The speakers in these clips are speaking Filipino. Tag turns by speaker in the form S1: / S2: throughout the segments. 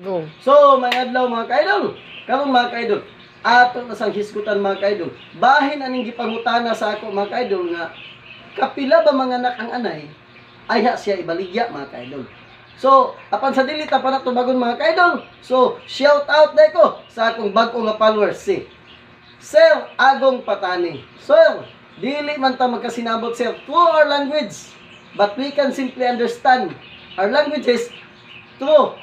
S1: Go.
S2: So, mga adlaw mga ka-idol. Karon mga ka-idol, ato na sang hisgutan mga ka-idol. Bahin aning gipangutana sa ako mga ka-idol nga kapila ba mga anak ang anay ayha siya ibaligya mga ka-idol. So, apan sa dili ta pa nato bagon mga ka-idol. So, shout out day ko sa akong bag-o nga followers si Sir Agong Patani. Sir, dili man ta magkasinabot sir through our language, but we can simply understand our language is through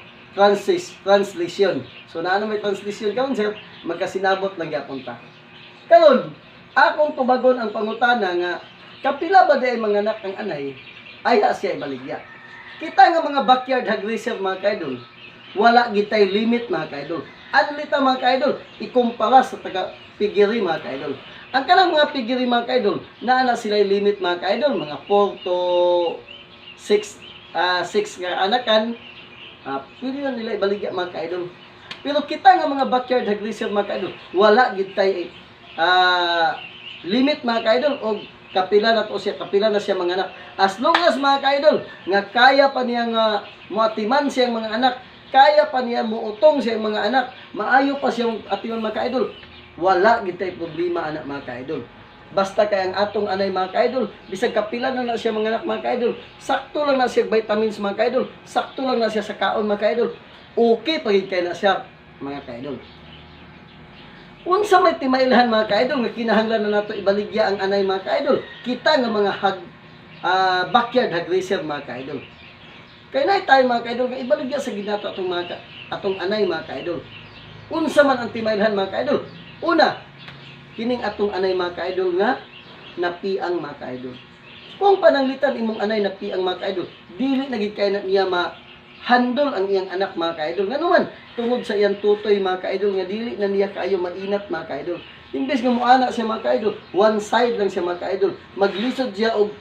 S2: translation. So, naano may translation karon sir, magkasinabot lang gyapon ta. Karon, akong tubagon ang pangutana nga kapila ba day mga anak ang anay ayha siya ibaligya. Kita nga mga backyard aggressive mga ka-idol, wala gitay limit mga ka-idol. Adlita mga ka-idol, ikumpara sa taga pigiri mga ka-idol. Ang kanang mga pigiri mga ka-idol, naana sila limit mga ka-idol, mga 4 to 6 nga anakan, pwede na nila ibaligya mga ka-idol. Pero kita nga mga backyard aggressive mga ka-idol, wala gitay limit mga ka-idol o kapila na to siya, kapila na siya mga anak. As long as mga ka-idol, nga kaya pa niya nga muatiman siyang mga anak, kaya pa niya muutong siyang mga anak, maayo pa siyang ation mga ka-idol, wala gitay problema anak mga ka-idol. Basta kay ang atong anay mga ka-idol, bisag kapila na siya mga anak mga ka-idol, sakto lang na siya vitamins mga ka-idol, sakto lang na siya sa kaon mga ka-idol, okay pagid kay na siya mga ka-idol. Unsa may timailhan mga ka-idol nga kinahanglan na nato ibaligya ang anay mga ka-idol, kita nga mga backyard aggressive mga ka-idol. Kay nay tayo mga ka-idol nga ibaligya sa ginato atong anay mga ka-idol. Unsa man ang timailhan mga ka-idol? Una, kining atong anay mga ka-idol nga napiang mga ka-idol. Kung pananglitan imong anay napiang mga ka-idol, dili na gid kay na niya handle ang iyang anak mga ka-idol. Nga naman, tungod sa iyang tutoy mga ka-idol, nga dili na niya kayo mainat mga ka-idol. Imbes nga muana siya mga ka-idol, one side lang siya mga ka-idol. Maglisod siya og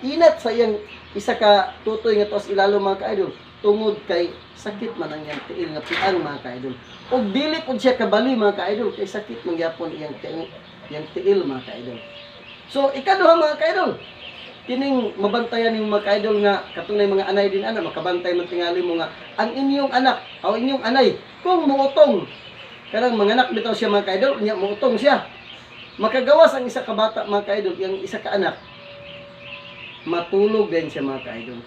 S2: inat sa iyang isa ka tutoy nga tos ilalo mga ka-idol. Tungod kay sakit man ang iyang tiil nga piang mga ka-idol. Og dili pud siya kabali mga ka-idol, kay sakit man gyapon iyang tiil mga ka-idol. So, ikaduha mga ka-idol, kining mabantayan ng mga ka-idol nga katunay mga anay din ana makabantay man tingali mo nga ang inyong anak o inyong anay kung muutong karang mga anak bitaw siya mga ka-idol unya muutong siya makagawas ang isa ka bata mga ka-idol yang isa ka anak matulog din siya mga ka-idol.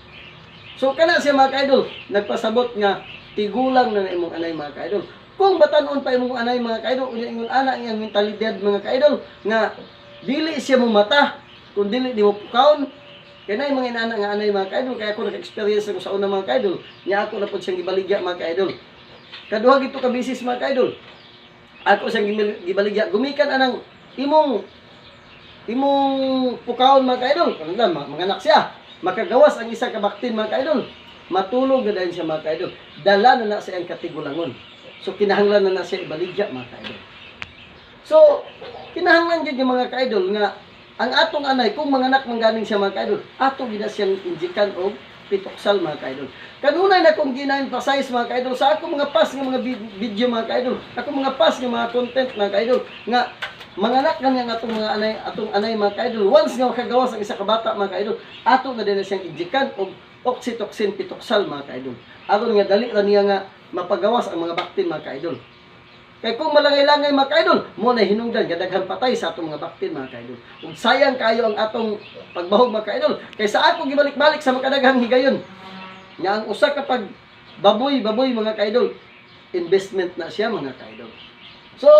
S2: So kana siya mga ka-idol nagpasabot nga tigulang na imong anay mga ka-idol. Kung batan-on pa imong anay mga ka-idol unya imong anak iyang mentalidad mga ka-idol nga dili siya mo mata kung dili di mo pukaon, kaya na yung mga inaanak nga anay mga ka-idol, kaya ako nag-experience ako sa una mga ka-idol, niya ako na po siyang gibaligya mga ka-idol. Kaduha gito ka bisis mga ka-idol, ako siyang gibaligya, gumikan anang imong pukaon mga ka-idol, mga anak siya, makagawas ang isa ka baktin mga ka-idol, matulog na dahil siya mga ka-idol, dala na sa iyang katigulangon. So kinahanglan na siya ibaligya mga ka-idol. So, kinahanglan dyan yung mga ka-idol nga ang atong anay, kung mga anak mangganing siya mga ka-idol, ato gina siyang injikan o pitoksal mga ka-idol. Kanunay na kung gina-emphasize mga ka-idol, sa ako mga pas ng mga video mga ka-idol, ako mga pas ng mga content mga ka-idol, nga mga anak nga atong mga anay, atong anay mga ka-idol, once nga makagawas ang isa ka bata mga ka-idol, ato na din na siyang injikan o oxytocin pitoksal mga ka-idol. Aron nga dali ra niya nga mapagawas ang mga baktin mga ka-idol. Kaya kung malangay-langay mga ka-idol, mo na hinungdan, kadaghan patay sa atong mga baktin mga ka-idol. Kung sayang kayo ang atong pagbahog mga ka-idol, kaya sa ako gibalik-balik sa makadaghang higayon, nga ang usa kapag baboy mga ka-idol, investment na siya mga ka-idol. So,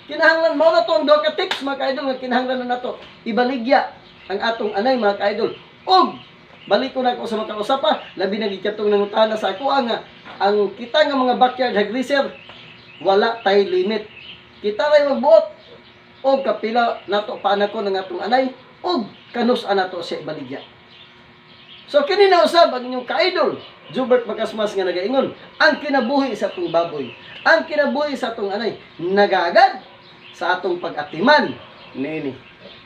S2: kinahanglan mo na to ang duha ka tips mga ka-idol, nga kinahanglan na nato ibaligya ang atong anay mga ka-idol. Og, balik ko na ako sa makausapa, labi na gikatong nangutana sa ako nga, ang kita nga mga backyard aggressive, wala tay limit. Kita ray magbuot og kapila nato paanako ng atong anay og kanus anato siya ibaligya. So kini na usab ang inyong ka-idol, Jubert Makasmas nga nagaingon, ang kinabuhi sa atong baboy, ang kinabuhi sa atong anay nagagad sa atong pag-atiman niini.